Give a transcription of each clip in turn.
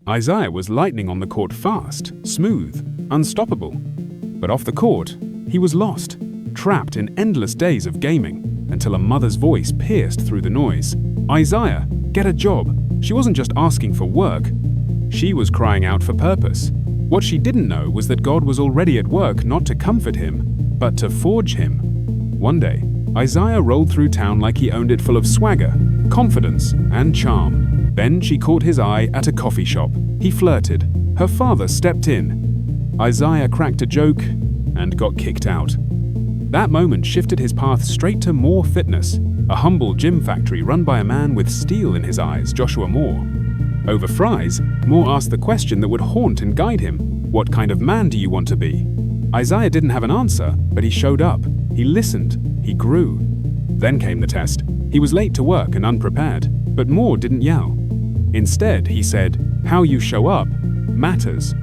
Isaiah was lightning on the court, fast, smooth, unstoppable. But off the court, he was lost, trapped in endless days of gaming, until a mother's voice pierced through the noise. "Isaiah, get a job." She wasn't just asking for work, she was crying out for purpose. What she didn't know was that God was already at work, not to comfort him, but to forge him. One day, Isaiah rolled through town like he owned it, full of swagger, confidence, and charm. Then she caught his eye at a coffee shop. He flirted. Her father stepped in. Isaiah cracked a joke and got kicked out. That moment shifted his path straight to Moore Fitness, a humble gym factory run by a man with steel in his eyes, Joshua Moore. Over fries, Moore asked the question that would haunt and guide him: "What kind of man do you want to be?" Isaiah didn't have an answer, but he showed up. He listened. He grew. Then came the test. He was late to work and unprepared, but Moore didn't yell. Instead, he said, "How you show up matters."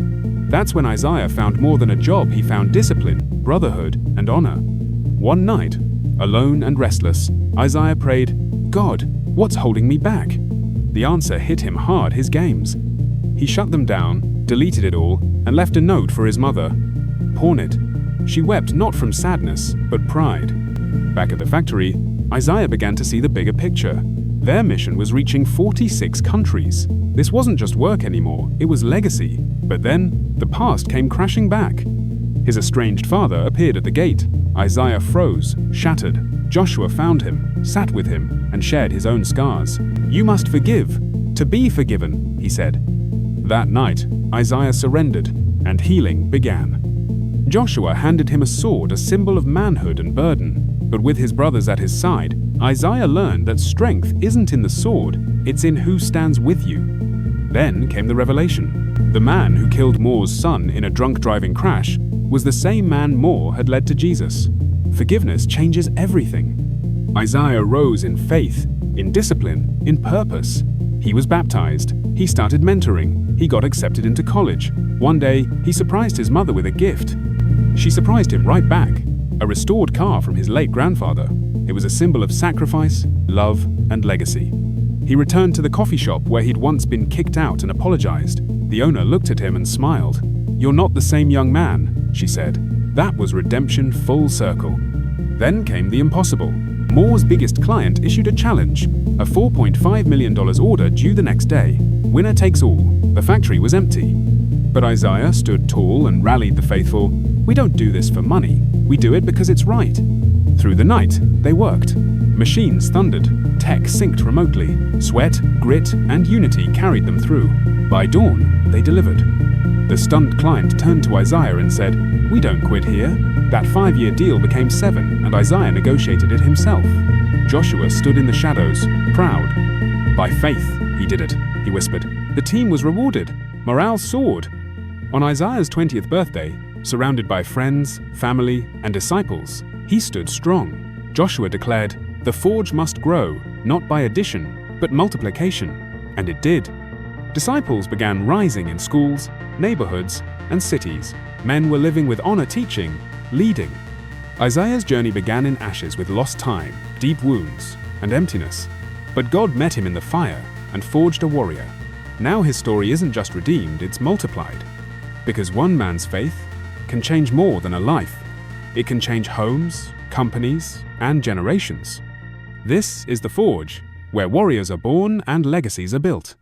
That's when Isaiah found more than a job. He found discipline, brotherhood, and honor. One night, alone and restless, Isaiah prayed, "God, what's holding me back?" The answer hit him hard: his games. He shut them down, deleted it all, and left a note for his mother. Pawn it. She wept, not from sadness, but pride. Back at the factory, Isaiah began to see the bigger picture. Their mission was reaching 46 countries. This wasn't just work anymore, it was legacy. But then, the past came crashing back. His estranged father appeared at the gate. Isaiah froze, shattered. Joshua found him, sat with him, and shared his own scars. "You must forgive, to be forgiven," he said. That night, Isaiah surrendered, and healing began. Joshua handed him a sword, a symbol of manhood and burden. But with his brothers at his side, Isaiah learned that strength isn't in the sword, it's in who stands with you. Then came the revelation. The man who killed Moore's son in a drunk driving crash was the same man Moore had led to Jesus. Forgiveness changes everything. Isaiah rose in faith, in discipline, in purpose. He was baptized. He started mentoring. He got accepted into college. One day, he surprised his mother with a gift. She surprised him right back: a restored car from his late grandfather. It was a symbol of sacrifice, love, and legacy. He returned to the coffee shop where he'd once been kicked out and apologized. The owner looked at him and smiled. "You're not the same young man," she said. That was redemption full circle. Then came the impossible. Moore's biggest client issued a challenge, a $4.5 million order due the next day. Winner takes all. The factory was empty. But Isaiah stood tall and rallied the faithful. "We don't do this for money. We do it because it's right." Through the night, they worked. Machines thundered. Tech synced remotely. Sweat, grit, and unity carried them through. By dawn, they delivered. The stunned client turned to Isaiah and said, "We don't quit here." That 5-year deal became 7, and Isaiah negotiated it himself. Joshua stood in the shadows, proud. "By faith, he did it," he whispered. The team was rewarded. Morale soared. On Isaiah's 20th birthday, surrounded by friends, family, and disciples, he stood strong. Joshua declared, "The forge must grow, not by addition, but multiplication." And it did. Disciples began rising in schools, neighborhoods, and cities. Men were living with honor, teaching, leading. Isaiah's journey began in ashes, with lost time, deep wounds, and emptiness. But God met him in the fire and forged a warrior. Now his story isn't just redeemed, it's multiplied. Because one man's faith can change more than a life. It can change homes, companies, and generations. This is The Forge, where warriors are born and legacies are built.